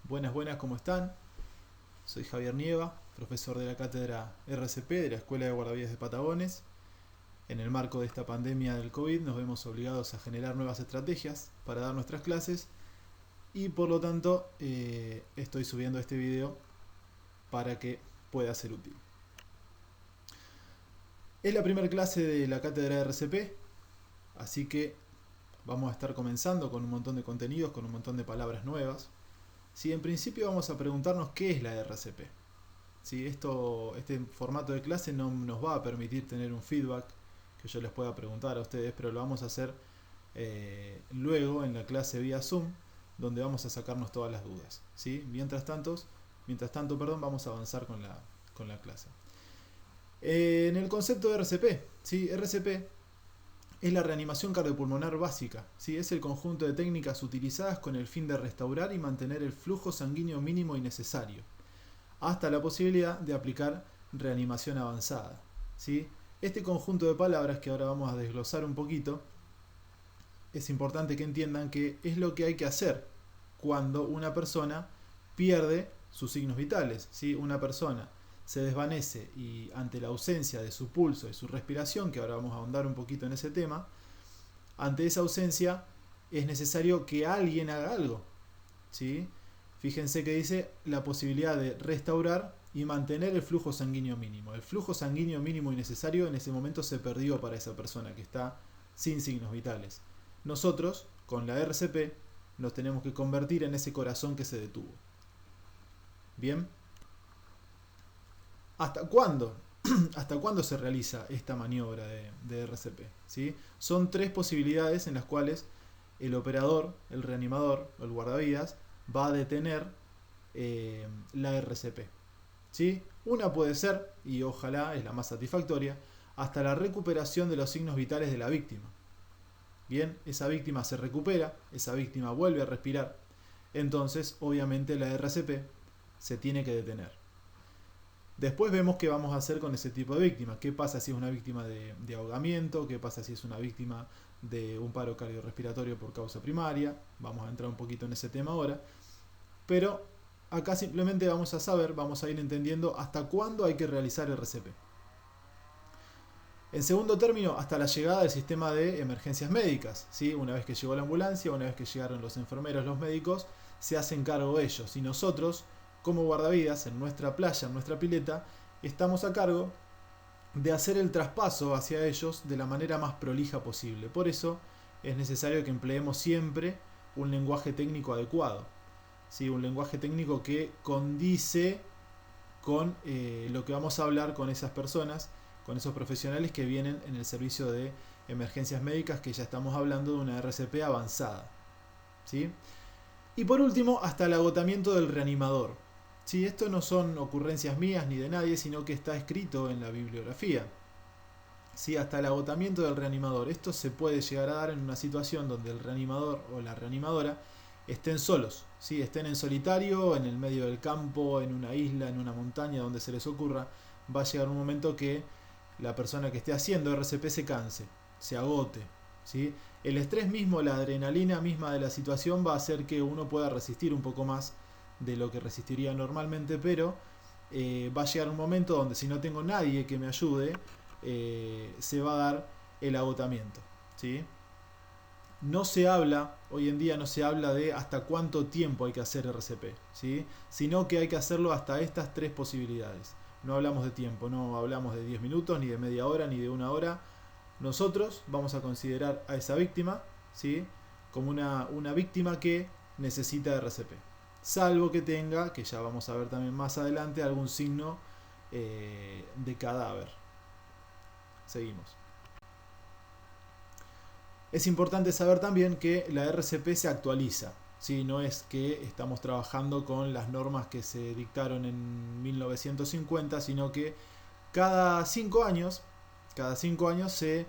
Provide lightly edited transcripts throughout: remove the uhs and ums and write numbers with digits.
Buenas, buenas, ¿cómo están? Soy Javier Nieva, profesor de la cátedra RCP de la Escuela de Guardavidas de Patagones. En el marco de esta pandemia del COVID nos vemos obligados a generar nuevas estrategias para dar nuestras clases y por lo tanto estoy subiendo este video para que pueda ser útil. Es la primera clase de la cátedra de RCP, así que vamos a estar comenzando con un montón de contenidos, con un montón de palabras nuevas. Si en principio vamos a preguntarnos qué es la RCP. Si este formato de clase no nos va a permitir tener un feedback que yo les pueda preguntar a ustedes, pero lo vamos a hacer luego en la clase vía Zoom, donde vamos a sacarnos todas las dudas. ¿Sí? Mientras tanto, vamos a avanzar con la clase. En el concepto de RCP, ¿sí? RCP es la reanimación cardiopulmonar básica, ¿sí? Es el conjunto de técnicas utilizadas con el fin de restaurar y mantener el flujo sanguíneo mínimo y necesario, hasta la posibilidad de aplicar reanimación avanzada, ¿sí? Este conjunto de palabras que ahora vamos a desglosar un poquito, es importante que entiendan que es lo que hay que hacer cuando una persona pierde sus signos vitales, ¿sí? Una persona se desvanece y ante la ausencia de su pulso y su respiración, que ahora vamos a ahondar un poquito en ese tema, ante esa ausencia es necesario que alguien haga algo, ¿sí? Fíjense que dice la posibilidad de restaurar y mantener el flujo sanguíneo mínimo. El flujo sanguíneo mínimo y necesario en ese momento se perdió para esa persona que está sin signos vitales. Nosotros, con la RCP, nos tenemos que convertir en ese corazón que se detuvo. ¿Bien? ¿Hasta cuándo? ¿Hasta cuándo se realiza esta maniobra de RCP? ¿Sí? Son tres posibilidades en las cuales el operador, el reanimador o el guardavidas va a detener la RCP. ¿Sí? Una puede ser, y ojalá es la más satisfactoria, hasta la recuperación de los signos vitales de la víctima. Bien, esa víctima se recupera, esa víctima vuelve a respirar, entonces obviamente la RCP se tiene que detener. Después vemos qué vamos a hacer con ese tipo de víctima. ¿Qué pasa si es una víctima de ahogamiento? ¿Qué pasa si es una víctima de un paro cardiorrespiratorio por causa primaria? Vamos a entrar un poquito en ese tema ahora. Pero acá simplemente vamos a ir entendiendo hasta cuándo hay que realizar RCP. En segundo término, hasta la llegada del sistema de emergencias médicas, ¿sí? Una vez que llegó la ambulancia, una vez que llegaron los enfermeros, los médicos, se hacen cargo ellos. Y nosotros, como guardavidas, en nuestra playa, en nuestra pileta, estamos a cargo de hacer el traspaso hacia ellos de la manera más prolija posible. Por eso es necesario que empleemos siempre un lenguaje técnico adecuado, ¿sí? Un lenguaje técnico que condice con lo que vamos a hablar con esas personas, con esos profesionales que vienen en el servicio de emergencias médicas, que ya estamos hablando de una RCP avanzada, ¿sí? Y por último, hasta el agotamiento del reanimador. ¿Sí? Esto no son ocurrencias mías ni de nadie, sino que está escrito en la bibliografía. ¿Sí? Hasta el agotamiento del reanimador. Esto se puede llegar a dar en una situación donde el reanimador o la reanimadora estén solos, ¿sí? Estén en solitario, en el medio del campo, en una isla, en una montaña, donde se les ocurra. Va a llegar un momento que la persona que esté haciendo RCP se canse, se agote, ¿sí? El estrés mismo, la adrenalina misma de la situación va a hacer que uno pueda resistir un poco más de lo que resistiría normalmente, pero va a llegar un momento donde si no tengo nadie que me ayude, se va a dar el agotamiento, ¿sí? No se habla, hoy en día no se habla de hasta cuánto tiempo hay que hacer RCP, ¿sí? Sino que hay que hacerlo hasta estas tres posibilidades. No hablamos de tiempo, no hablamos de 10 minutos, ni de media hora, ni de una hora. Nosotros vamos a considerar a esa víctima, ¿sí? Como una víctima que necesita RCP. Salvo que tenga, que ya vamos a ver también más adelante, algún signo de cadáver. Seguimos. Es importante saber también que la RCP se actualiza, ¿sí? No es que estamos trabajando con las normas que se dictaron en 1950, sino que cada 5 años se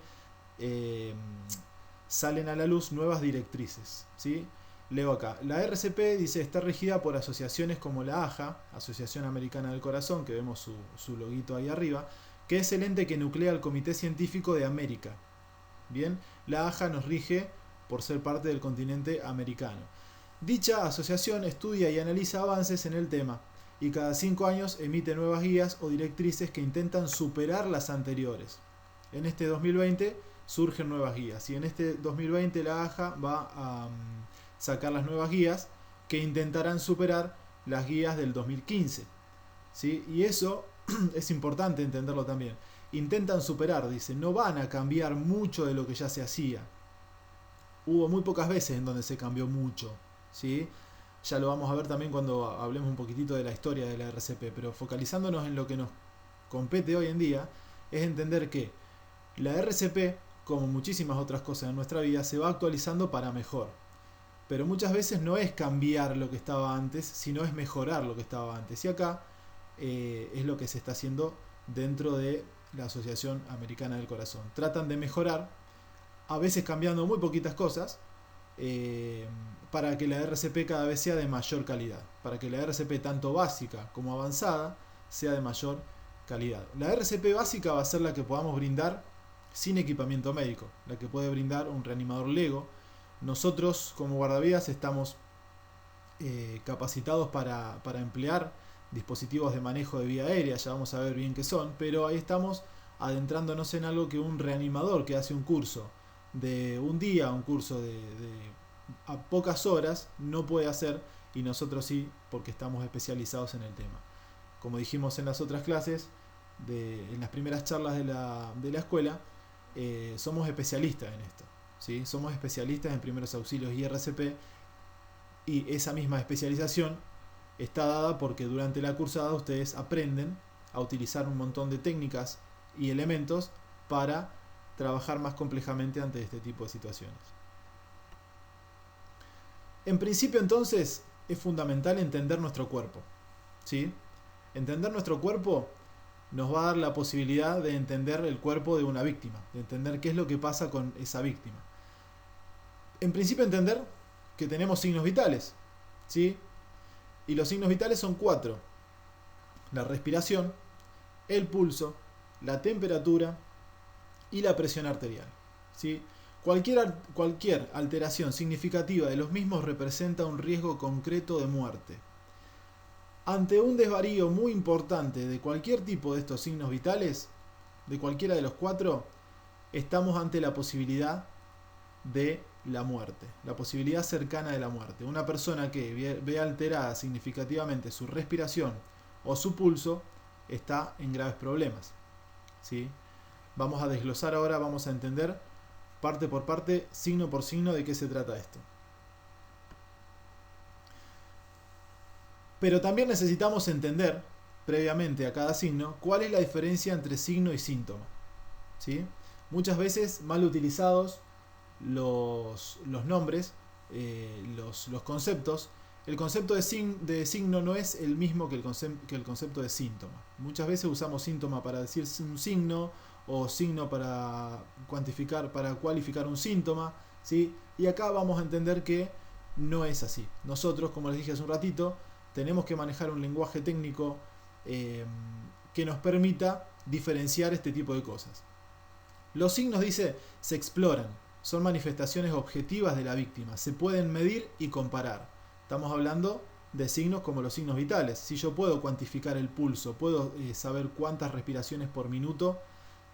salen a la luz nuevas directrices, ¿sí? Leo acá. La RCP dice está regida por asociaciones como la AJA, Asociación Americana del Corazón, que vemos su loguito ahí arriba, que es el ente que nuclea el Comité Científico de América. Bien, la AJA nos rige por ser parte del continente americano. Dicha asociación estudia y analiza avances en el tema y cada 5 años emite nuevas guías o directrices que intentan superar las anteriores. En este 2020 surgen nuevas guías y en este 2020 la AJA va a sacar las nuevas guías que intentarán superar las guías del 2015. ¿Sí? Y eso es importante entenderlo también. Intentan superar, dice, no van a cambiar mucho de lo que ya se hacía. Hubo muy pocas veces en donde se cambió mucho, ¿sí? Ya lo vamos a ver también cuando hablemos un poquitito de la historia de la RCP, pero focalizándonos en lo que nos compete hoy en día, es entender que la RCP, como muchísimas otras cosas en nuestra vida, se va actualizando para mejor. Pero muchas veces no es cambiar lo que estaba antes, sino es mejorar lo que estaba antes. Y acá es lo que se está haciendo dentro de la Asociación Americana del Corazón. Tratan de mejorar, a veces cambiando muy poquitas cosas, para que la RCP cada vez sea de mayor calidad. Para que la RCP tanto básica como avanzada sea de mayor calidad. La RCP básica va a ser la que podamos brindar sin equipamiento médico, la que puede brindar un reanimador Lego. Nosotros como guardavidas estamos capacitados para emplear dispositivos de manejo de vía aérea, ya vamos a ver bien qué son, pero ahí estamos adentrándonos en algo que un reanimador que hace un curso de un día, un curso de a pocas horas, no puede hacer, y nosotros sí, porque estamos especializados en el tema. Como dijimos en las otras clases, en las primeras charlas de la escuela, somos especialistas en esto, ¿sí? Somos especialistas en primeros auxilios y RCP, y esa misma especialización está dada porque durante la cursada ustedes aprenden a utilizar un montón de técnicas y elementos para trabajar más complejamente ante este tipo de situaciones. En principio, entonces, es fundamental entender nuestro cuerpo, ¿sí? Entender nuestro cuerpo nos va a dar la posibilidad de entender el cuerpo de una víctima, de entender qué es lo que pasa con esa víctima. En principio, entender que tenemos signos vitales, ¿sí? Y los signos vitales son 4. La respiración, el pulso, la temperatura y la presión arterial, ¿sí? Cualquier alteración significativa de los mismos representa un riesgo concreto de muerte. Ante un desvarío muy importante de cualquier tipo de estos signos vitales, de cualquiera de los 4, estamos ante la posibilidad de la muerte, la posibilidad cercana de la muerte. Una persona que ve alterada significativamente su respiración o su pulso está en graves problemas, ¿sí? Vamos a desglosar ahora, vamos a entender parte por parte, signo por signo, de qué se trata esto. Pero también necesitamos entender, previamente a cada signo, cuál es la diferencia entre signo y síntoma, ¿sí? Muchas veces mal utilizados los nombres, los conceptos. El concepto de signo no es el mismo que el concepto de síntoma. Muchas veces usamos síntoma para decir un signo, o signo para cualificar un síntoma, ¿sí? Y acá vamos a entender que no es así. Nosotros, como les dije hace un ratito, tenemos que manejar un lenguaje técnico que nos permita diferenciar este tipo de cosas. Los signos, dice, se exploran. Son manifestaciones objetivas de la víctima. Se pueden medir y comparar. Estamos hablando de signos como los signos vitales. Si yo puedo cuantificar el pulso, puedo saber cuántas respiraciones por minuto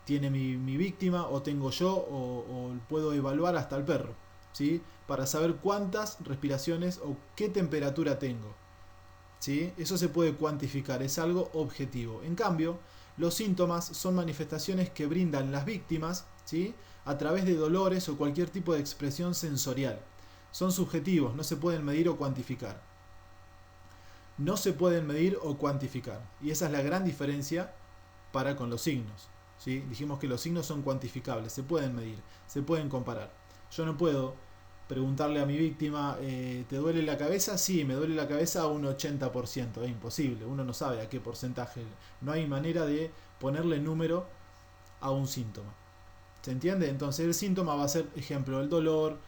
tiene mi víctima, o tengo yo, o puedo evaluar hasta el perro, ¿sí? Para saber cuántas respiraciones o qué temperatura tengo, ¿sí? Eso se puede cuantificar, es algo objetivo. En cambio, los síntomas son manifestaciones que brindan las víctimas, ¿sí? A través de dolores o cualquier tipo de expresión sensorial. Son subjetivos, no se pueden medir o cuantificar. No se pueden medir o cuantificar. Y esa es la gran diferencia para con los signos, ¿sí? Dijimos que los signos son cuantificables, se pueden medir, se pueden comparar. Yo no puedo preguntarle a mi víctima, ¿te duele la cabeza? Sí, me duele la cabeza a un 80%, es imposible, uno no sabe a qué porcentaje. No hay manera de ponerle número a un síntoma. ¿Se entiende? Entonces el síntoma va a ser, ejemplo, el dolor,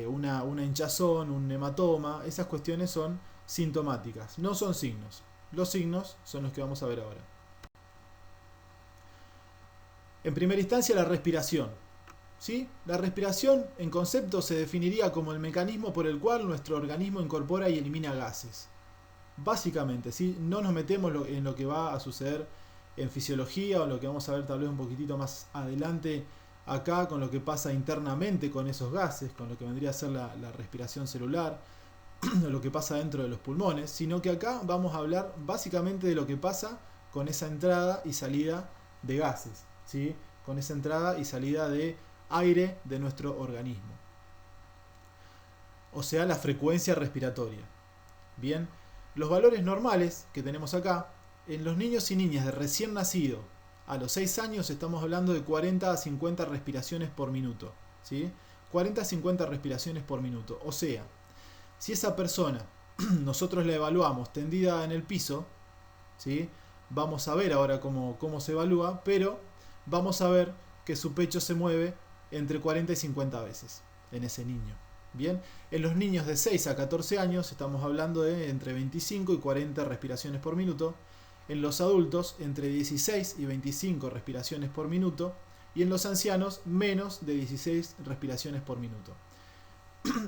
una hinchazón, un hematoma. Esas cuestiones son sintomáticas, no son signos. Los signos son los que vamos a ver ahora. En primera instancia, la respiración. ¿sí? La respiración, en concepto, se definiría como el mecanismo por el cual nuestro organismo incorpora y elimina gases. Básicamente, ¿sí? No nos metemos en lo que va a suceder en fisiología o lo que vamos a ver tal vez un poquitito más adelante acá con lo que pasa internamente con esos gases, con lo que vendría a ser la respiración celular, lo que pasa dentro de los pulmones, sino que acá vamos a hablar básicamente de lo que pasa con esa entrada y salida de gases, ¿sí? Con esa entrada y salida de aire de nuestro organismo. O sea, la frecuencia respiratoria. Bien, los valores normales que tenemos acá, en los niños y niñas de recién nacido, a los 6 años estamos hablando de 40 a 50 respiraciones por minuto, ¿sí? 40 a 50 respiraciones por minuto. O sea, si esa persona nosotros la evaluamos tendida en el piso, ¿sí? Vamos a ver ahora cómo se evalúa, pero vamos a ver que su pecho se mueve entre 40 y 50 veces en ese niño. Bien, en los niños de 6 a 14 años estamos hablando de entre 25 y 40 respiraciones por minuto. En los adultos entre 16 y 25 respiraciones por minuto. Y en los ancianos menos de 16 respiraciones por minuto.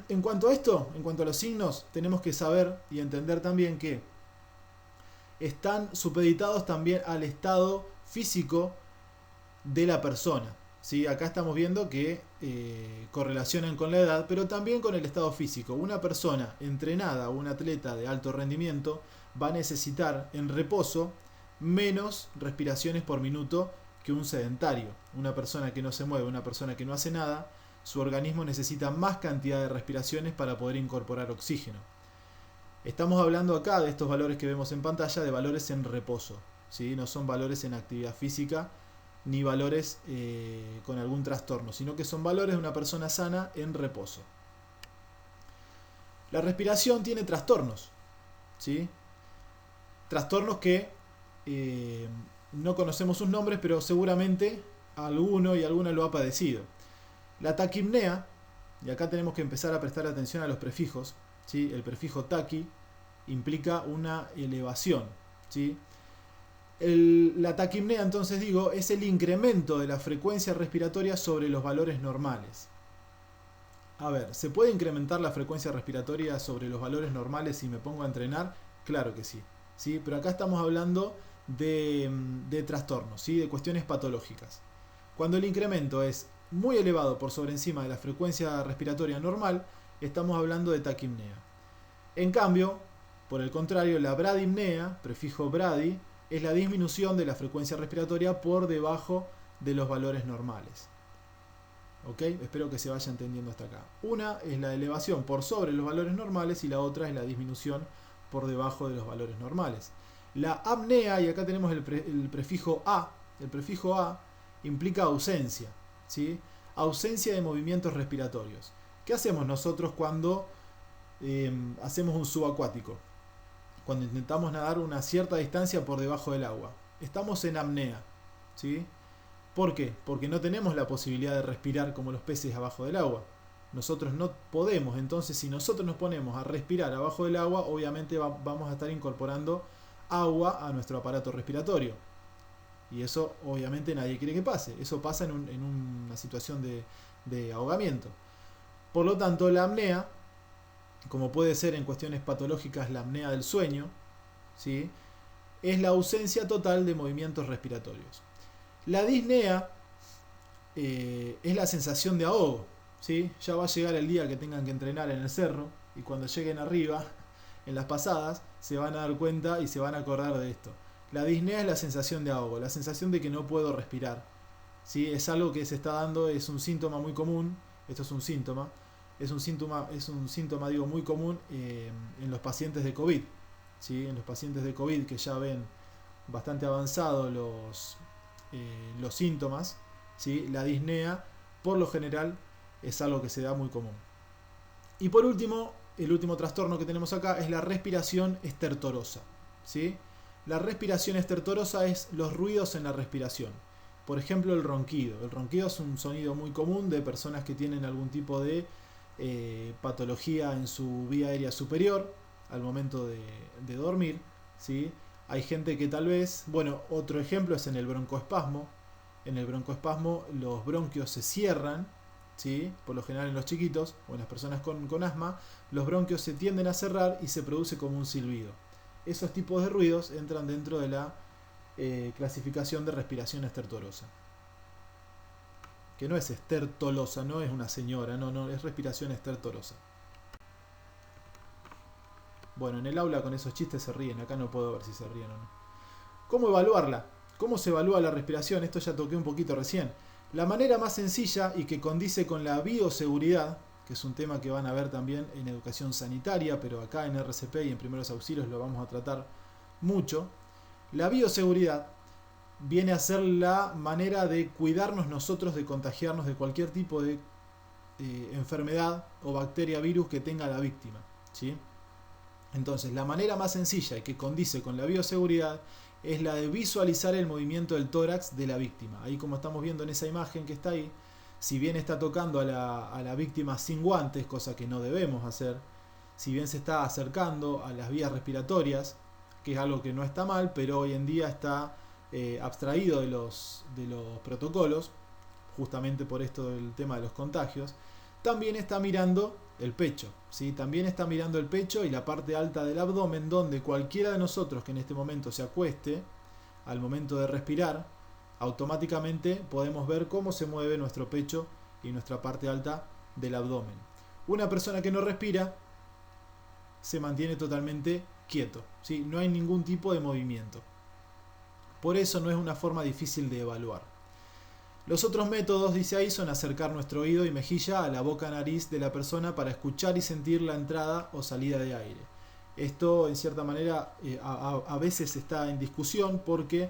En cuanto a esto, en cuanto a los signos, tenemos que saber y entender también que están supeditados también al estado físico de la persona. ¿Sí? Acá estamos viendo que correlacionan con la edad, pero también con el estado físico. Una persona entrenada, un atleta de alto rendimiento, va a necesitar en reposo menos respiraciones por minuto que un sedentario. Una persona que no se mueve, una persona que no hace nada, su organismo necesita más cantidad de respiraciones para poder incorporar oxígeno. Estamos hablando acá de estos valores que vemos en pantalla, de valores en reposo, ¿sí? No son valores en actividad física ni valores con algún trastorno, sino que son valores de una persona sana en reposo. La respiración tiene trastornos, ¿sí? Trastornos que no conocemos sus nombres, pero seguramente alguno y alguna lo ha padecido. La taquipnea, y acá tenemos que empezar a prestar atención a los prefijos, ¿sí? El prefijo taqui implica una elevación, ¿sí? La taquipnea, entonces digo, es el incremento de la frecuencia respiratoria sobre los valores normales. A ver, ¿se puede incrementar la frecuencia respiratoria sobre los valores normales si me pongo a entrenar? Claro que sí, ¿sí? Pero acá estamos hablando de trastornos, ¿sí? De cuestiones patológicas. Cuando el incremento es muy elevado por sobre encima de la frecuencia respiratoria normal, estamos hablando de taquipnea. En cambio, por el contrario, la bradipnea, prefijo bradi, es la disminución de la frecuencia respiratoria por debajo de los valores normales. ¿Ok? Espero que se vaya entendiendo hasta acá. Una es la elevación por sobre los valores normales y la otra es la disminución por debajo de los valores normales. La apnea, y acá tenemos el prefijo a, el prefijo a implica ausencia, ¿sí? Ausencia de movimientos respiratorios. ¿Qué hacemos nosotros cuando hacemos un subacuático? Cuando intentamos nadar una cierta distancia por debajo del agua. Estamos en apnea, ¿sí? ¿Por qué? Porque no tenemos la posibilidad de respirar como los peces abajo del agua. Nosotros no podemos, entonces si nosotros nos ponemos a respirar abajo del agua, obviamente vamos a estar incorporando agua a nuestro aparato respiratorio. Y eso obviamente nadie quiere que pase. Eso pasa en una situación de ahogamiento. Por lo tanto, la apnea, como puede ser en cuestiones patológicas la apnea del sueño, ¿sí? Es la ausencia total de movimientos respiratorios. La disnea es la sensación de ahogo, ¿sí? Ya va a llegar el día que tengan que entrenar en el cerro y cuando lleguen arriba, en las pasadas, se van a dar cuenta y se van a acordar de esto. La disnea es la sensación de ahogo, la sensación de que no puedo respirar, ¿sí? Es algo que se está dando, es un síntoma muy común, esto es un síntoma digo, muy común en los pacientes de COVID, ¿sí? En los pacientes de COVID que ya ven bastante avanzados los síntomas, ¿sí? La disnea, por lo general, es algo que se da muy común. Y por último, el último trastorno que tenemos acá es la respiración estertorosa, ¿sí? La respiración estertorosa es los ruidos en la respiración. Por ejemplo, el ronquido. El ronquido es un sonido muy común de personas que tienen algún tipo de patología en su vía aérea superior al momento de dormir, ¿sí? Hay gente que tal vez, bueno, otro ejemplo es en el broncoespasmo. En el broncoespasmo los bronquios se cierran, ¿sí? Por lo general en los chiquitos o en las personas con asma, los bronquios se tienden a cerrar y se produce como un silbido. Esos tipos de ruidos entran dentro de la clasificación de respiración estertorosa. Que no es estertolosa, no es una señora, no, es respiración estertorosa. Bueno, en el aula con esos chistes se ríen, acá no puedo ver si se ríen o no. ¿Cómo evaluarla? ¿Cómo se evalúa la respiración? Esto ya toqué un poquito recién. La manera más sencilla y que condice con la bioseguridad, que es un tema que van a ver también en educación sanitaria, pero acá en RCP y en primeros auxilios lo vamos a tratar mucho. La bioseguridad viene a ser la manera de cuidarnos nosotros de contagiarnos de cualquier tipo de enfermedad o bacteria, virus que tenga la víctima, ¿sí? Entonces, la manera más sencilla y que condice con la bioseguridad es la de visualizar el movimiento del tórax de la víctima. Ahí, como estamos viendo en esa imagen que está ahí, si bien está tocando a la víctima sin guantes, cosa que no debemos hacer, si bien se está acercando a las vías respiratorias, que es algo que no está mal, pero hoy en día está abstraído de los protocolos, justamente por esto del tema de los contagios, también está mirando el pecho, ¿sí? También está mirando el pecho y la parte alta del abdomen, donde cualquiera de nosotros que en este momento se acueste, al momento de respirar, automáticamente podemos ver cómo se mueve nuestro pecho y nuestra parte alta del abdomen. Una persona que no respira se mantiene totalmente quieto, ¿sí? No hay ningún tipo de movimiento. Por eso no es una forma difícil de evaluar. Los otros métodos, dice ahí, son acercar nuestro oído y mejilla a la boca-nariz de la persona para escuchar y sentir la entrada o salida de aire. Esto, en cierta manera, a veces está en discusión porque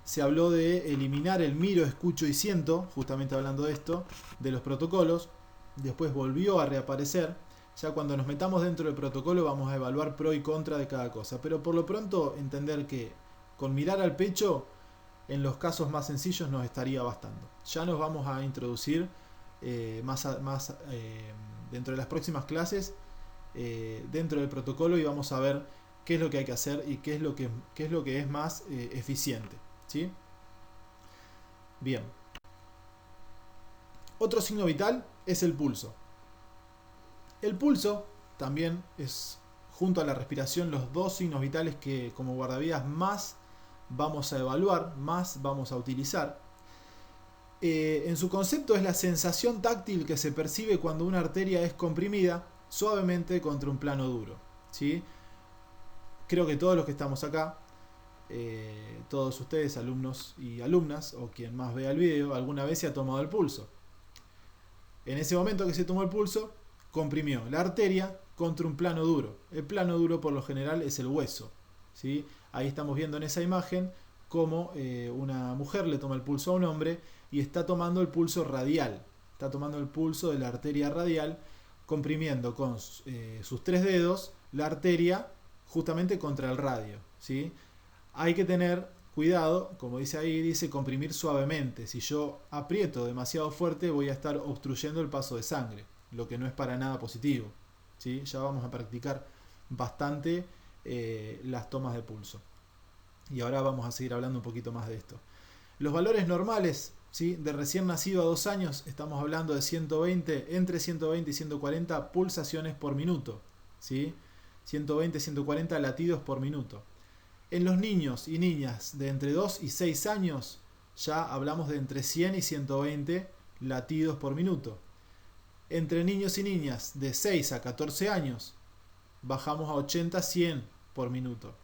se habló de eliminar el miro, escucho y siento, justamente hablando de esto, de los protocolos. Después volvió a reaparecer. Ya cuando nos metamos dentro del protocolo vamos a evaluar pro y contra de cada cosa. Pero por lo pronto entender que con mirar al pecho, en los casos más sencillos nos estaría bastando. Ya nos vamos a introducir dentro de las próximas clases, dentro del protocolo, y vamos a ver qué es lo que hay que hacer y qué es lo que es más eficiente, ¿sí? Bien. Otro signo vital es el pulso. El pulso también es, junto a la respiración, los dos signos vitales que como guardavidas más vamos a evaluar, más vamos a utilizar. En su concepto es la sensación táctil que se percibe cuando una arteria es comprimida suavemente contra un plano duro, ¿sí? Creo que todos los que estamos acá, todos ustedes, alumnos y alumnas, o quien más vea el video, alguna vez se ha tomado el pulso. En ese momento que se tomó el pulso, comprimió la arteria contra un plano duro. El plano duro por lo general es el hueso, ¿sí? Ahí estamos viendo en esa imagen cómo una mujer le toma el pulso a un hombre y está tomando el pulso radial. Está tomando el pulso de la arteria radial, comprimiendo con sus tres dedos la arteria justamente contra el radio, ¿sí? Hay que tener cuidado, como dice ahí, dice comprimir suavemente. Si yo aprieto demasiado fuerte voy a estar obstruyendo el paso de sangre, lo que no es para nada positivo, ¿sí? Ya vamos a practicar bastante las tomas de pulso. Y ahora vamos a seguir hablando un poquito más de esto. Los valores normales, ¿sí? De recién nacido a 2 años, estamos hablando de 120, entre 120 y 140 pulsaciones por minuto, ¿sí? 120, 140 latidos por minuto. En los niños y niñas de entre 2 y 6 años, ya hablamos de entre 100 y 120 latidos por minuto. Entre niños y niñas de 6 a 14 años, bajamos a 80, 100 por minuto.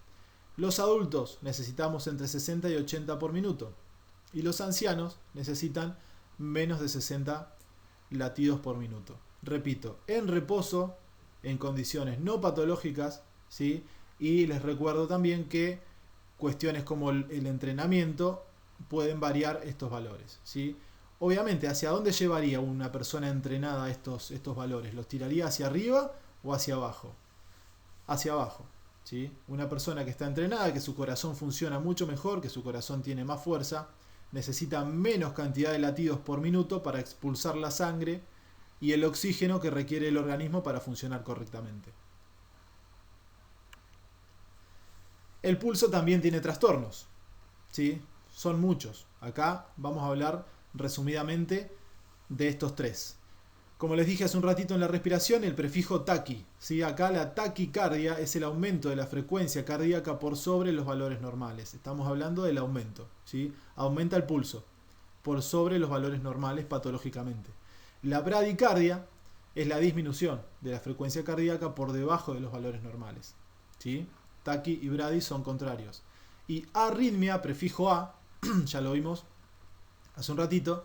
Los adultos necesitamos entre 60 y 80 por minuto. Y los ancianos necesitan menos de 60 latidos por minuto. Repito, en reposo, en condiciones no patológicas, ¿sí? Y les recuerdo también que cuestiones como el entrenamiento pueden variar estos valores, ¿sí? Obviamente, ¿hacia dónde llevaría una persona entrenada estos valores? ¿Los tiraría hacia arriba o hacia abajo? Hacia abajo, ¿sí? Una persona que está entrenada, que su corazón funciona mucho mejor, que su corazón tiene más fuerza, necesita menos cantidad de latidos por minuto para expulsar la sangre y el oxígeno que requiere el organismo para funcionar correctamente. El pulso también tiene trastornos, ¿sí? Son muchos. Acá vamos a hablar resumidamente de estos tres. Como les dije hace un ratito en la respiración, el prefijo taqui, ¿sí? Acá la taquicardia es el aumento de la frecuencia cardíaca por sobre los valores normales. Estamos hablando del aumento, ¿sí? Aumenta el pulso por sobre los valores normales patológicamente. La bradicardia es la disminución de la frecuencia cardíaca por debajo de los valores normales, ¿sí? Taqui y bradi son contrarios. Y arritmia, prefijo A, ya lo vimos hace un ratito.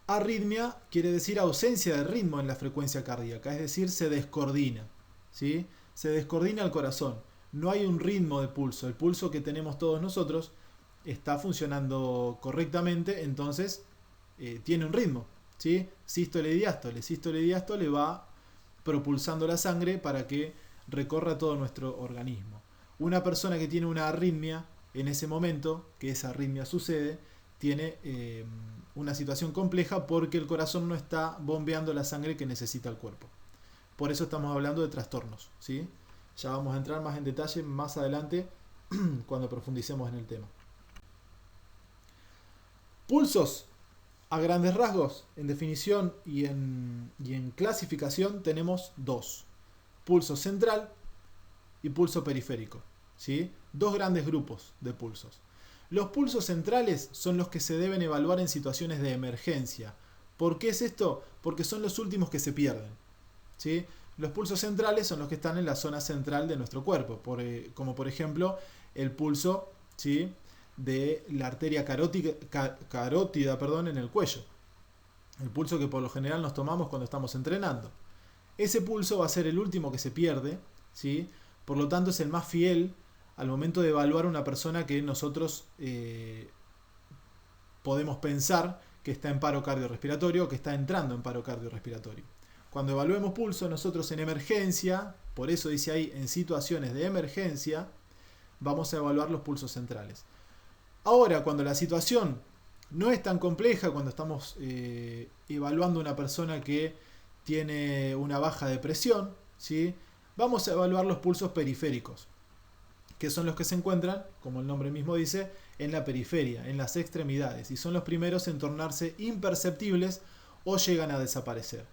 Arritmia quiere decir ausencia de ritmo en la frecuencia cardíaca, es decir, se descoordina, ¿sí? Se descoordina el corazón, no hay un ritmo de pulso, el pulso que tenemos todos nosotros está funcionando correctamente, entonces tiene un ritmo, ¿sí? Sístole y diástole va propulsando la sangre para que recorra todo nuestro organismo. Una persona que tiene una arritmia, en ese momento que esa arritmia sucede, tiene una situación compleja porque el corazón no está bombeando la sangre que necesita el cuerpo. Por eso estamos hablando de trastornos, ¿sí? Ya vamos a entrar más en detalle más adelante cuando profundicemos en el tema. Pulsos, a grandes rasgos, en definición y en clasificación tenemos dos. Pulso central y pulso periférico, ¿sí? Dos grandes grupos de pulsos. Los pulsos centrales son los que se deben evaluar en situaciones de emergencia. ¿Por qué es esto? Porque son los últimos que se pierden, ¿sí? Los pulsos centrales son los que están en la zona central de nuestro cuerpo, como por ejemplo el pulso, ¿sí?, de la arteria carótida, en el cuello. El pulso que por lo general nos tomamos cuando estamos entrenando. Ese pulso va a ser el último que se pierde, ¿sí? Por lo tanto es el más fiel al momento de evaluar una persona que nosotros podemos pensar que está en paro cardiorrespiratorio o que está entrando en paro cardiorrespiratorio. Cuando evaluemos pulso, nosotros en emergencia, por eso dice ahí, en situaciones de emergencia, vamos a evaluar los pulsos centrales. Ahora, cuando la situación no es tan compleja, cuando estamos evaluando una persona que tiene una baja de presión, ¿sí?, vamos a evaluar los pulsos periféricos, que son los que se encuentran, como el nombre mismo dice, en la periferia, en las extremidades, y son los primeros en tornarse imperceptibles o llegan a desaparecer,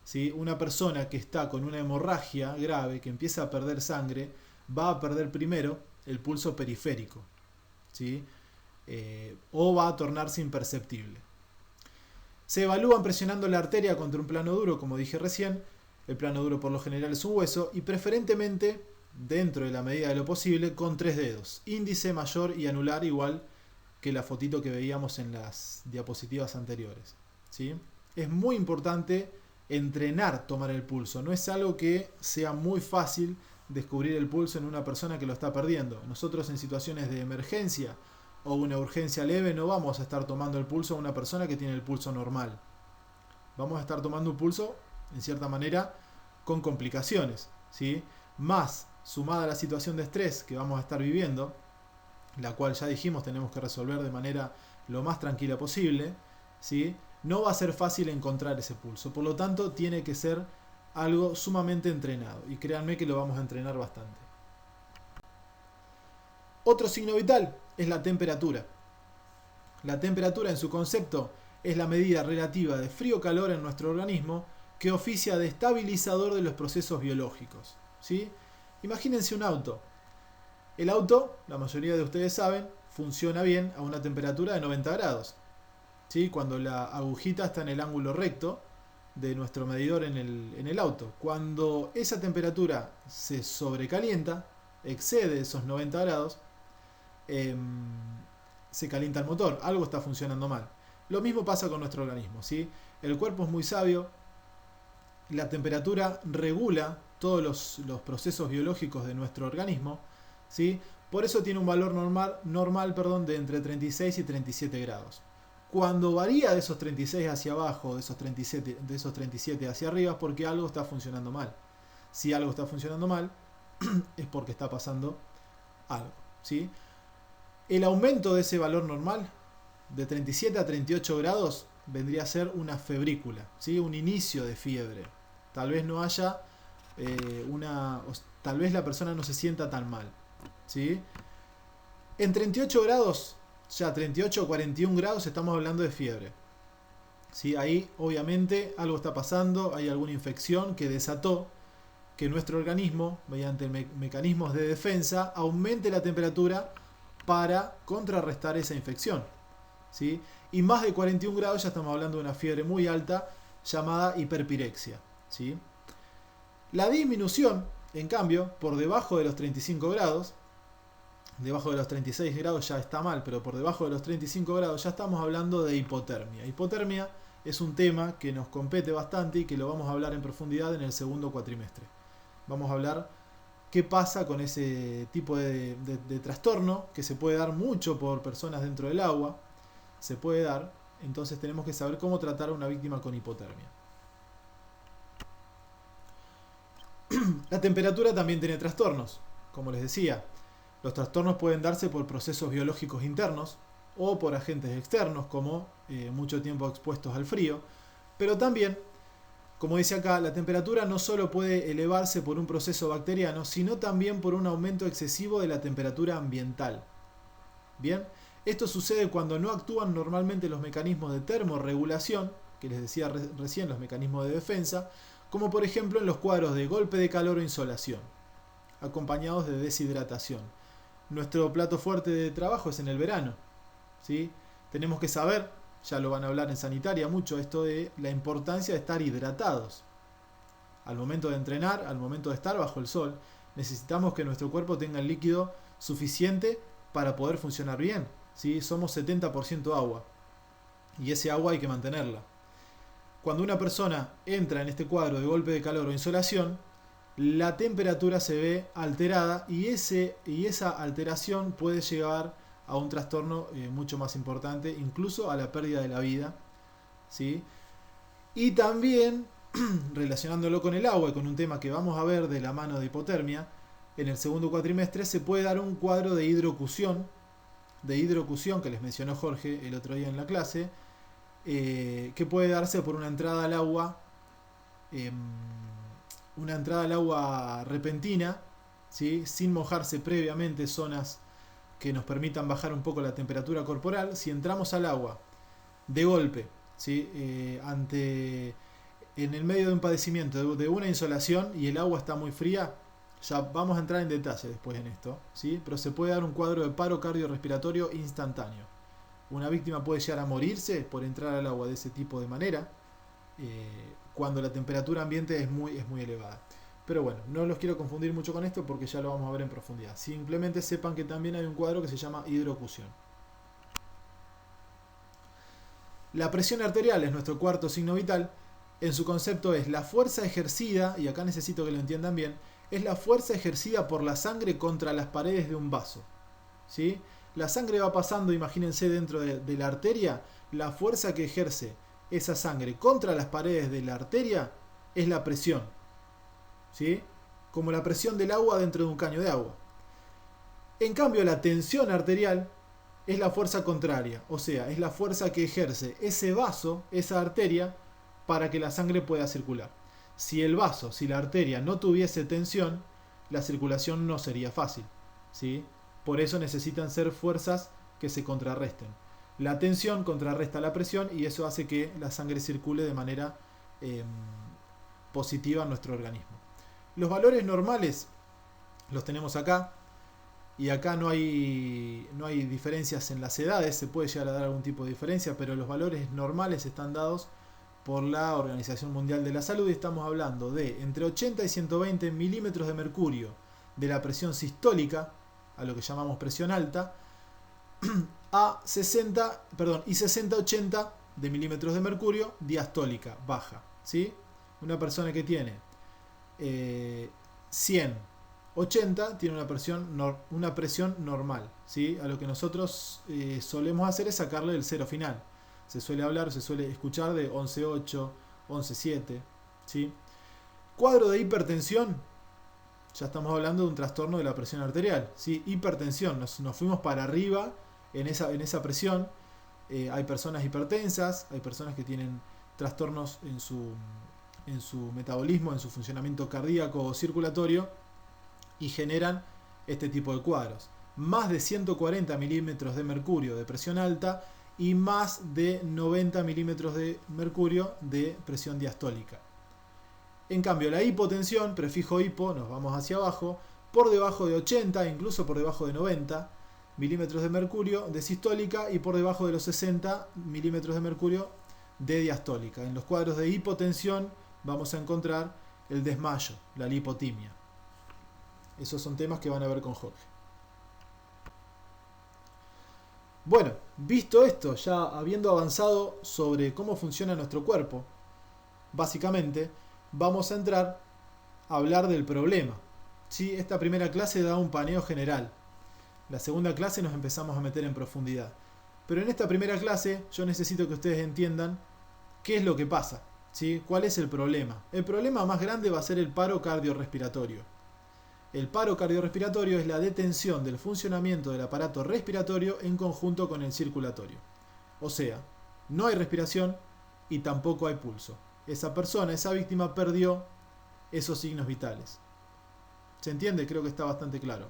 ¿sí? Una persona que está con una hemorragia grave, que empieza a perder sangre, va a perder primero el pulso periférico, ¿sí? O va a tornarse imperceptible. Se evalúan presionando la arteria contra un plano duro, como dije recién. El plano duro por lo general es un hueso, y preferentemente, dentro de la medida de lo posible, con 3 dedos, índice, mayor y anular, igual que la fotito que veíamos en las diapositivas anteriores, ¿sí? Es muy importante entrenar tomar el pulso, no es algo que sea muy fácil descubrir el pulso en una persona que lo está perdiendo. Nosotros en situaciones de emergencia o una urgencia leve no vamos a estar tomando el pulso a una persona que tiene el pulso normal. Vamos a estar tomando un pulso, en cierta manera, con complicaciones, ¿sí? Más sumada a la situación de estrés que vamos a estar viviendo, la cual ya dijimos tenemos que resolver de manera lo más tranquila posible, ¿sí? No va a ser fácil encontrar ese pulso, por lo tanto tiene que ser algo sumamente entrenado, y créanme que lo vamos a entrenar bastante. Otro signo vital es la temperatura. La temperatura, en su concepto, es la medida relativa de frío-calor en nuestro organismo que oficia de estabilizador de los procesos biológicos, ¿sí? Imagínense un auto. El auto, la mayoría de ustedes saben, funciona bien a una temperatura de 90 grados, ¿sí? Cuando la agujita está en el ángulo recto de nuestro medidor en el auto. Cuando esa temperatura se sobrecalienta, excede esos 90 grados, se calienta el motor, algo está funcionando mal. Lo mismo pasa con nuestro organismo, ¿sí? El cuerpo es muy sabio, la temperatura regula todos los procesos biológicos de nuestro organismo, ¿sí? Por eso tiene un valor normal de entre 36 y 37 grados. Cuando varía de esos 36 hacia abajo, de esos 37 hacia arriba, es porque algo está funcionando mal. Si algo está funcionando mal, es porque está pasando algo, ¿sí? El aumento de ese valor normal, de 37 a 38 grados, vendría a ser una febrícula, ¿sí? Un inicio de fiebre. Tal vez no haya tal vez la persona no se sienta tan mal, ¿sí? En 38 grados, ya 38 o 41 grados, estamos hablando de fiebre, ¿sí? Ahí obviamente algo está pasando, hay alguna infección que desató que nuestro organismo, mediante mecanismos de defensa, aumente la temperatura para contrarrestar esa infección, ¿sí? Y más de 41 grados ya estamos hablando de una fiebre muy alta llamada hiperpirexia, ¿sí? La disminución, en cambio, por debajo de los 35 grados, debajo de los 36 grados ya está mal, pero por debajo de los 35 grados ya estamos hablando de hipotermia. Hipotermia es un tema que nos compete bastante y que lo vamos a hablar en profundidad en el segundo cuatrimestre. Vamos a hablar qué pasa con ese tipo de trastorno que se puede dar mucho por personas dentro del agua. Se puede dar, entonces tenemos que saber cómo tratar a una víctima con hipotermia. La temperatura también tiene trastornos, como les decía. Los trastornos pueden darse por procesos biológicos internos o por agentes externos, como mucho tiempo expuestos al frío, pero también, como dice acá, la temperatura no solo puede elevarse por un proceso bacteriano, sino también por un aumento excesivo de la temperatura ambiental. Bien, esto sucede cuando no actúan normalmente los mecanismos de termorregulación, que les decía recién, los mecanismos de defensa, como por ejemplo en los cuadros de golpe de calor o insolación, acompañados de deshidratación. Nuestro plato fuerte de trabajo es en el verano, ¿sí? Tenemos que saber, ya lo van a hablar en sanitaria mucho, esto de la importancia de estar hidratados. Al momento de entrenar, al momento de estar bajo el sol, necesitamos que nuestro cuerpo tenga el líquido suficiente para poder funcionar bien, ¿sí? Somos 70% agua y ese agua hay que mantenerla. Cuando una persona entra en este cuadro de golpe de calor o insolación, la temperatura se ve alterada y esa alteración puede llevar a un trastorno mucho más importante, incluso a la pérdida de la vida, ¿sí? Y también, relacionándolo con el agua y con un tema que vamos a ver de la mano de hipotermia, en el segundo cuatrimestre se puede dar un cuadro de hidrocución que les mencionó Jorge el otro día en la clase, que puede darse por una entrada al agua repentina, ¿sí? Sin mojarse previamente zonas que nos permitan bajar un poco la temperatura corporal. Si entramos al agua de golpe, ¿sí? En el medio de un padecimiento de una insolación y el agua está muy fría, ya vamos a entrar en detalle después en esto, ¿sí? Pero se puede dar un cuadro de paro cardiorrespiratorio instantáneo. Una víctima puede llegar a morirse por entrar al agua de ese tipo de manera, cuando la temperatura ambiente es muy elevada. Pero bueno, no los quiero confundir mucho con esto porque ya lo vamos a ver en profundidad. Simplemente sepan que también hay un cuadro que se llama hidrocución. La presión arterial es nuestro cuarto signo vital. En su concepto es la fuerza ejercida, y acá necesito que lo entiendan bien, es la fuerza ejercida por la sangre contra las paredes de un vaso, ¿sí? La sangre va pasando, imagínense, dentro de la arteria. La fuerza que ejerce esa sangre contra las paredes de la arteria es la presión, ¿sí? Como la presión del agua dentro de un caño de agua. En cambio, la tensión arterial es la fuerza contraria, o sea, es la fuerza que ejerce ese vaso, esa arteria, para que la sangre pueda circular. Si el vaso, si la arteria no tuviese tensión, la circulación no sería fácil, ¿sí? Por eso necesitan ser fuerzas que se contrarresten. La tensión contrarresta la presión y eso hace que la sangre circule de manera positiva en nuestro organismo. Los valores normales los tenemos acá, y acá no hay diferencias en las edades, se puede llegar a dar algún tipo de diferencia, pero los valores normales están dados por la Organización Mundial de la Salud y estamos hablando de entre 80 y 120 milímetros de mercurio de la presión sistólica, a lo que llamamos presión alta, a 60-80 de milímetros de mercurio diastólica, baja, ¿sí? Una persona que tiene 100-80 tiene una presión normal, ¿sí? A lo que nosotros solemos hacer es sacarle el cero final. Se suele escuchar de 11.8, 11.7, ¿sí? Cuadro de hipertensión. Ya estamos hablando de un trastorno de la presión arterial, ¿sí? Hipertensión, nos fuimos para arriba en esa presión. Hay personas hipertensas, hay personas que tienen trastornos en su metabolismo, en su funcionamiento cardíaco o circulatorio y generan este tipo de cuadros. Más de 140 milímetros de mercurio de presión alta y más de 90 milímetros de mercurio de presión diastólica. En cambio, la hipotensión, prefijo hipo, nos vamos hacia abajo, por debajo de 80, incluso por debajo de 90 milímetros de mercurio de sistólica y por debajo de los 60 milímetros de mercurio de diastólica. En los cuadros de hipotensión vamos a encontrar el desmayo, la lipotimia. Esos son temas que van a ver con Jorge. Bueno, visto esto, ya habiendo avanzado sobre cómo funciona nuestro cuerpo, básicamente vamos a entrar a hablar del problema. ¿Sí? Esta primera clase da un paneo general. La segunda clase nos empezamos a meter en profundidad. Pero en esta primera clase yo necesito que ustedes entiendan qué es lo que pasa, ¿sí? ¿Cuál es el problema? El problema más grande va a ser el paro cardiorrespiratorio. El paro cardiorrespiratorio es la detención del funcionamiento del aparato respiratorio en conjunto con el circulatorio. O sea, no hay respiración y tampoco hay pulso. Esa persona, esa víctima perdió esos signos vitales. ¿Se entiende? Creo que está bastante claro.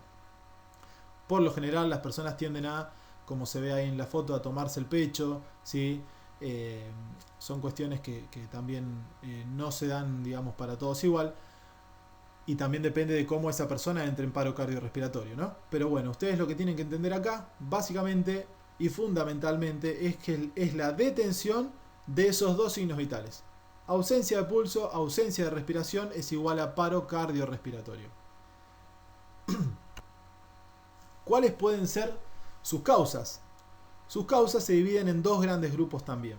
Por lo general las personas tienden a, como se ve ahí en la foto, a tomarse el pecho, ¿sí? Son cuestiones que también no se dan, digamos, para todos igual. Y también depende de cómo esa persona entre en paro cardiorrespiratorio, ¿no? Pero bueno, ustedes lo que tienen que entender acá, básicamente y fundamentalmente, es que es la detención de esos dos signos vitales. Ausencia de pulso, ausencia de respiración es igual a paro cardiorrespiratorio. ¿Cuáles pueden ser sus causas? Sus causas se dividen en dos grandes grupos también.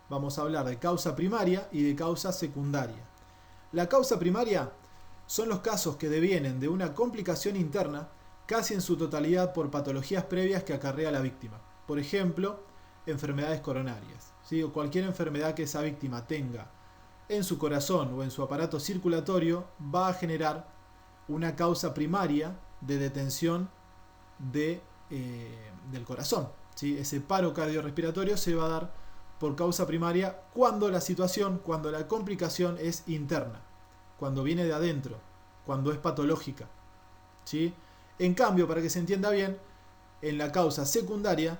Vamos a hablar de causa primaria y de causa secundaria. La causa primaria son los casos que devienen de una complicación interna casi en su totalidad por patologías previas que acarrea la víctima. Por ejemplo, enfermedades coronarias, ¿sí? O cualquier enfermedad que esa víctima tenga en su corazón o en su aparato circulatorio va a generar una causa primaria de detención del corazón, ¿sí? Ese paro cardiorrespiratorio se va a dar por causa primaria cuando la situación, cuando la complicación es interna, cuando viene de adentro, cuando es patológica, ¿sí? En cambio, para que se entienda bien, en la causa secundaria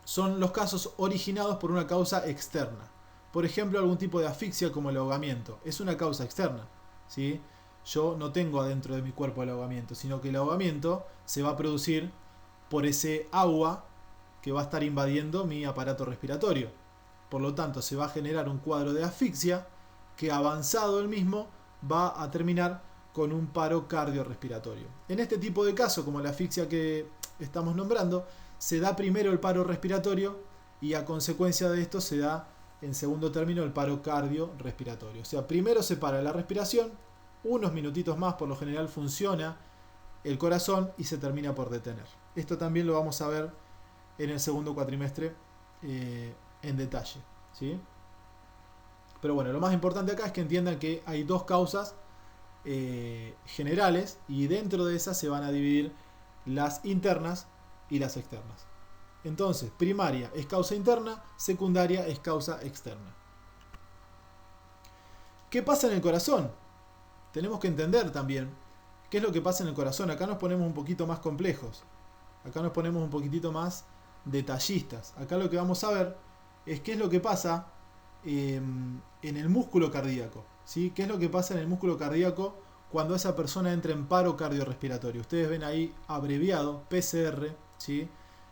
son los casos originados por una causa externa. Por ejemplo, algún tipo de asfixia como el ahogamiento. Es una causa externa, ¿sí? Yo no tengo adentro de mi cuerpo el ahogamiento, sino que el ahogamiento se va a producir por ese agua que va a estar invadiendo mi aparato respiratorio. Por lo tanto, se va a generar un cuadro de asfixia que, avanzado el mismo, va a terminar con un paro cardiorrespiratorio. En este tipo de casos, como la asfixia que estamos nombrando, se da primero el paro respiratorio y a consecuencia de esto se da en segundo término el paro cardiorrespiratorio. O sea, primero se para la respiración, unos minutitos más por lo general funciona el corazón y se termina por detener. Esto también lo vamos a ver en el segundo cuatrimestre en detalle, ¿sí? Pero bueno, lo más importante acá es que entiendan que hay dos causas generales y dentro de esas se van a dividir las internas y las externas. Entonces, primaria es causa interna, secundaria es causa externa. ¿Qué pasa en el corazón? Tenemos que entender también qué es lo que pasa en el corazón. Acá nos ponemos un poquito más complejos. Acá nos ponemos un poquitito más detallistas. Acá lo que vamos a ver es qué es lo que pasa en el músculo cardíaco, ¿sí? ¿Qué es lo que pasa en el músculo cardíaco cuando esa persona entra en paro cardiorrespiratorio? Ustedes ven ahí abreviado PCR, ¿sí?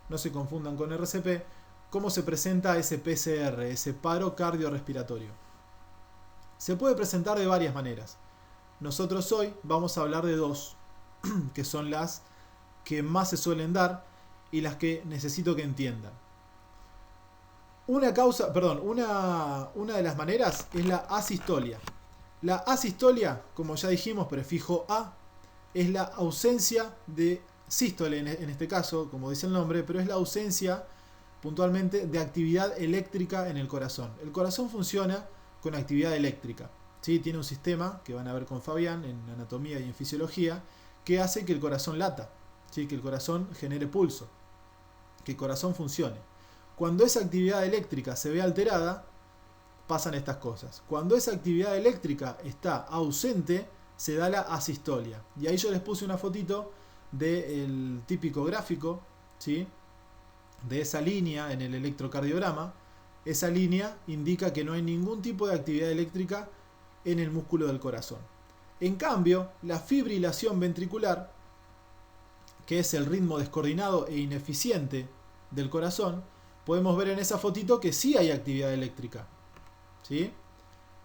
No se confundan con RCP. ¿Cómo se presenta ese PCR, ese paro cardiorrespiratorio? Se puede presentar de varias maneras. Nosotros hoy vamos a hablar de dos, que son las que más se suelen dar y las que necesito que entiendan. Una de las maneras es la asistolia. La asistolia, como ya dijimos, prefijo A, es la ausencia de sístole en este caso, como dice el nombre, pero es la ausencia puntualmente de actividad eléctrica en el corazón. El corazón funciona con actividad eléctrica, ¿sí? Tiene un sistema que van a ver con Fabián en anatomía y en fisiología que hace que el corazón lata, ¿sí? Que el corazón genere pulso, que el corazón funcione. Cuando esa actividad eléctrica se ve alterada, pasan estas cosas. Cuando esa actividad eléctrica está ausente, se da la asistolia. Y ahí yo les puse una fotito del típico gráfico, ¿sí? de esa línea en el electrocardiograma, esa línea indica que no hay ningún tipo de actividad eléctrica en el músculo del corazón. En cambio, la fibrilación ventricular, que es el ritmo descoordinado e ineficiente del corazón, podemos ver en esa fotito que sí hay actividad eléctrica. ¿Sí?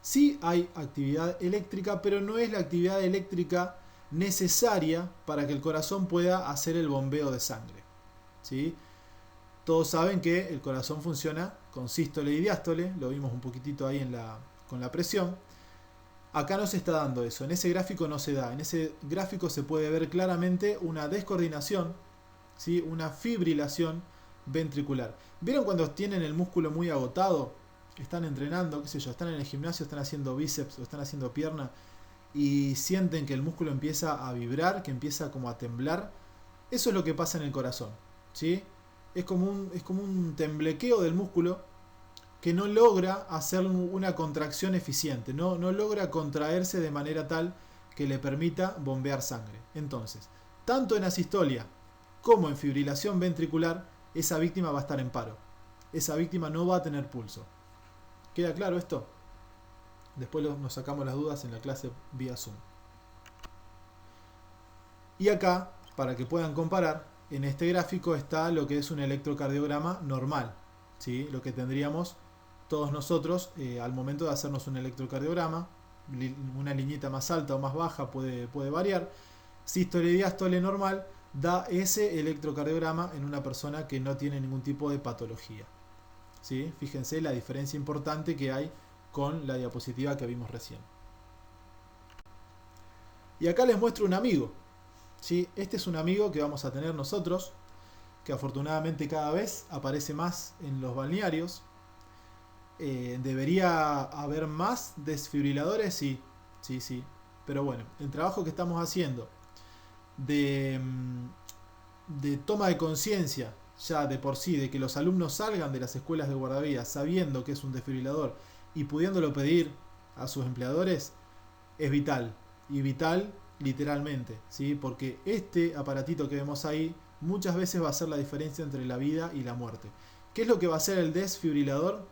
Sí hay actividad eléctrica, pero no es la actividad eléctrica necesaria para que el corazón pueda hacer el bombeo de sangre. ¿Sí? Todos saben que el corazón funciona con sístole y diástole, lo vimos un poquitito ahí con la presión. Acá no se está dando eso, en ese gráfico no se da, en ese gráfico se puede ver claramente una descoordinación, ¿sí? Una fibrilación ventricular. ¿Vieron cuando tienen el músculo muy agotado? Están entrenando, qué sé yo, están en el gimnasio, están haciendo bíceps o están haciendo pierna y sienten que el músculo empieza a vibrar, que empieza como a temblar. Eso es lo que pasa en el corazón, ¿sí? Es como un temblequeo del músculo que no logra hacer una contracción eficiente, no logra contraerse de manera tal que le permita bombear sangre. Entonces, tanto en asistolia como en fibrilación ventricular, esa víctima va a estar en paro. Esa víctima no va a tener pulso. ¿Queda claro esto? Después nos sacamos las dudas en la clase vía Zoom. Y acá, para que puedan comparar, en este gráfico está lo que es un electrocardiograma normal, ¿sí? Lo que tendríamos todos nosotros al momento de hacernos un electrocardiograma. Una liñita más alta o más baja puede variar. Sístole y diástole normal da ese electrocardiograma en una persona que no tiene ningún tipo de patología. ¿Sí? Fíjense la diferencia importante que hay con la diapositiva que vimos recién. Y acá les muestro un amigo. ¿Sí? Este es un amigo que vamos a tener nosotros, que afortunadamente cada vez aparece más en los balnearios. ¿Debería haber más desfibriladores? Sí, sí. Pero bueno, el trabajo que estamos haciendo de toma de conciencia ya de por sí, de que los alumnos salgan de las escuelas de guardavidas sabiendo que es un desfibrilador y pudiéndolo pedir a sus empleadores, es vital. Y vital literalmente, ¿sí? Porque este aparatito que vemos ahí muchas veces va a ser la diferencia entre la vida y la muerte. ¿Qué es lo que va a hacer el desfibrilador?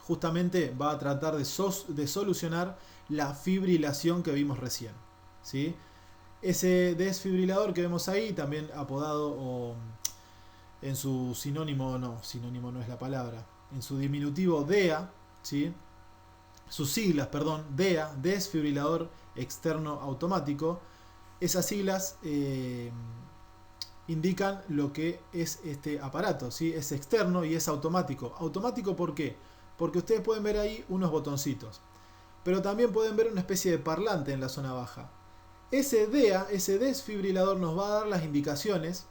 Justamente va a tratar de solucionar la fibrilación que vimos recién, ¿sí? Ese desfibrilador que vemos ahí, también apodado o en su sinónimo no es la palabra, en su diminutivo DEA, ¿sí? Sus siglas, perdón, DEA, desfibrilador externo automático. Esas siglas indican lo que es este aparato, ¿sí? Es externo y es automático. ¿Automático por qué? Porque ustedes pueden ver ahí unos botoncitos, pero también pueden ver una especie de parlante en la zona baja. Ese DEA, ese desfibrilador, nos va a dar las indicaciones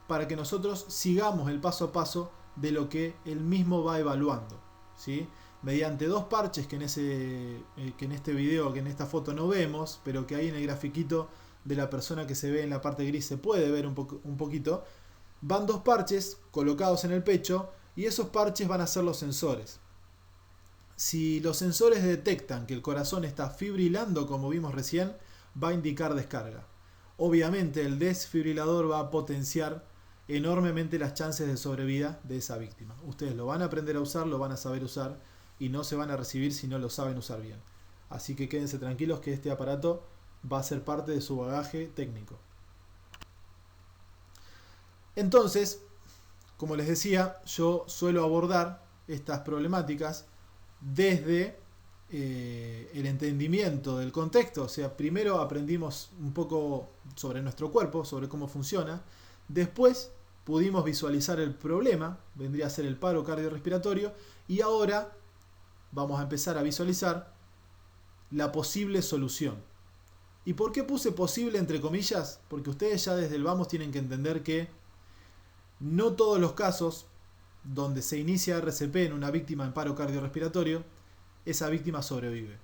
para que nosotros sigamos el paso a paso de lo que él mismo va evaluando, ¿sí? Mediante dos parches que en este video, que en esta foto no vemos, pero que ahí en el grafiquito de la persona que se ve en la parte gris se puede ver un poquito, van dos parches colocados en el pecho y esos parches van a ser los sensores. Si los sensores detectan que el corazón está fibrilando, como vimos recién, va a indicar descarga. Obviamente el desfibrilador va a potenciar enormemente las chances de sobrevida de esa víctima. Ustedes lo van a aprender a usar, lo van a saber usar y no se van a recibir si no lo saben usar bien. Así que quédense tranquilos que este aparato va a ser parte de su bagaje técnico. Entonces, como les decía, yo suelo abordar estas problemáticas desde el entendimiento del contexto. O sea, primero aprendimos un poco sobre nuestro cuerpo, sobre cómo funciona. Después pudimos visualizar el problema, vendría a ser el paro cardiorrespiratorio, y ahora vamos a empezar a visualizar la posible solución. ¿Y por qué puse posible entre comillas? Porque ustedes ya desde el vamos tienen que entender que no todos los casos donde se inicia RCP en una víctima en paro cardiorrespiratorio, esa víctima sobrevive,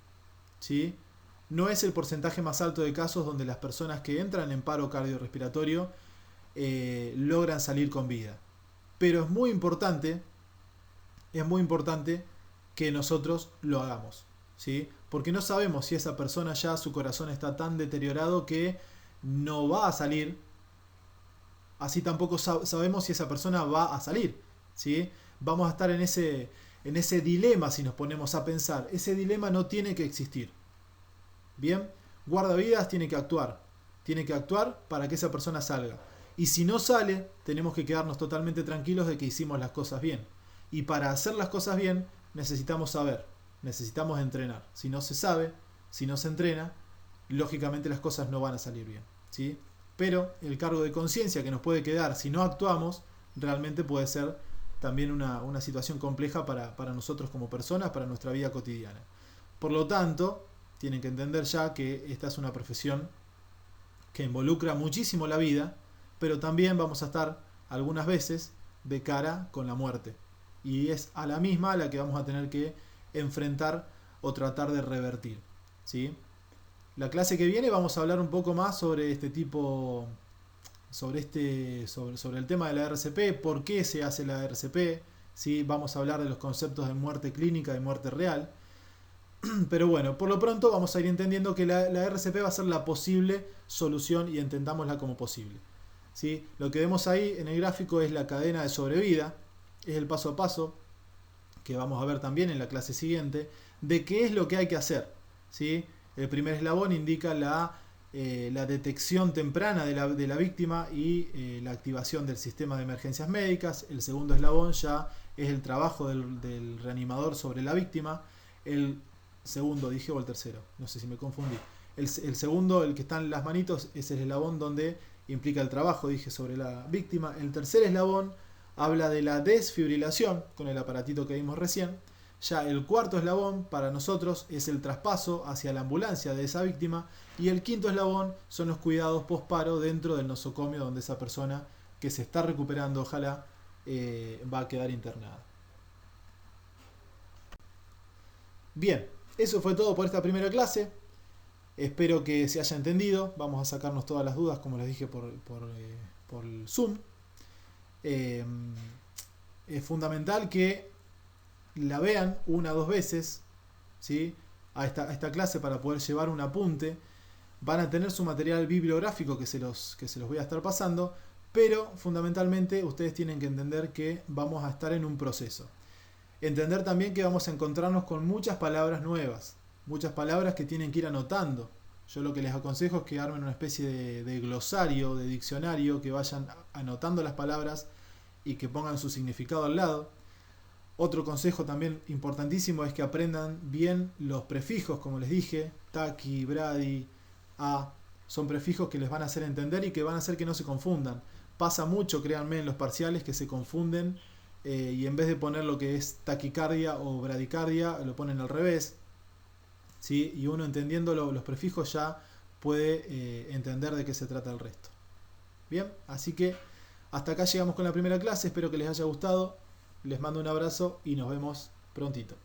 ¿sí? No es el porcentaje más alto de casos donde las personas que entran en paro cardiorrespiratorio logran salir con vida. Pero es muy importante que nosotros lo hagamos, ¿sí? Porque no sabemos si esa persona ya su corazón está tan deteriorado que no va a salir así tampoco sabemos si esa persona va a salir, ¿sí? Vamos a estar en ese dilema si nos ponemos a pensar. Ese dilema no tiene que existir. Bien, guardavidas tiene que actuar para que esa persona salga. Y si no sale, tenemos que quedarnos totalmente tranquilos de que hicimos las cosas bien. Y para hacer las cosas bien, necesitamos saber, necesitamos entrenar. Si no se sabe, si no se entrena, lógicamente las cosas no van a salir bien, ¿sí? Pero el cargo de conciencia que nos puede quedar si no actuamos, realmente puede ser también una situación compleja para nosotros como personas, para nuestra vida cotidiana. Por lo tanto, tienen que entender ya que esta es una profesión que involucra muchísimo la vida, pero también vamos a estar algunas veces de cara con la muerte. Y es a la misma a la que vamos a tener que enfrentar o tratar de revertir, ¿sí? La clase que viene vamos a hablar un poco más sobre este tipo, sobre el tema de la RCP, por qué se hace la RCP, ¿sí? Vamos a hablar de los conceptos de muerte clínica y muerte real. Pero bueno, por lo pronto vamos a ir entendiendo que la RCP va a ser la posible solución y entendámosla como posible, ¿sí? Lo que vemos ahí en el gráfico es la cadena de sobrevida, es el paso a paso que vamos a ver también en la clase siguiente, de qué es lo que hay que hacer, ¿sí? El primer eslabón indica la detección temprana de la víctima y la activación del sistema de emergencias médicas. El segundo eslabón ya es el trabajo del reanimador sobre la víctima. El segundo, dije, o el tercero, no sé si me confundí. El segundo, el que está en las manitos, es el eslabón donde implica el trabajo, dije, sobre la víctima. El tercer eslabón habla de la desfibrilación, con el aparatito que vimos recién. Ya el cuarto eslabón para nosotros es el traspaso hacia la ambulancia de esa víctima. Y el quinto eslabón son los cuidados posparo dentro del nosocomio donde esa persona que se está recuperando, ojalá, va a quedar internada. Bien, eso fue todo por esta primera clase. Espero que se haya entendido. Vamos a sacarnos todas las dudas, como les dije, por el Zoom. Es fundamental que la vean una o dos veces, ¿sí? a esta clase para poder llevar un apunte. Van a tener su material bibliográfico que se los voy a estar pasando, pero fundamentalmente ustedes tienen que entender que vamos a estar en un proceso. Entender también que vamos a encontrarnos con muchas palabras nuevas, muchas palabras que tienen que ir anotando. Yo lo que les aconsejo es que armen una especie de glosario, de diccionario, que vayan anotando las palabras y que pongan su significado al lado. Otro consejo también importantísimo es que aprendan bien los prefijos, como les dije, taqui, bradi, a. Son prefijos que les van a hacer entender y que van a hacer que no se confundan. Pasa mucho, créanme, en los parciales que se confunden y en vez de poner lo que es taquicardia o bradicardia, lo ponen al revés, ¿sí? Y uno entendiendo los prefijos ya puede entender de qué se trata el resto. Bien, así que hasta acá llegamos con la primera clase, espero que les haya gustado. Les mando un abrazo y nos vemos prontito.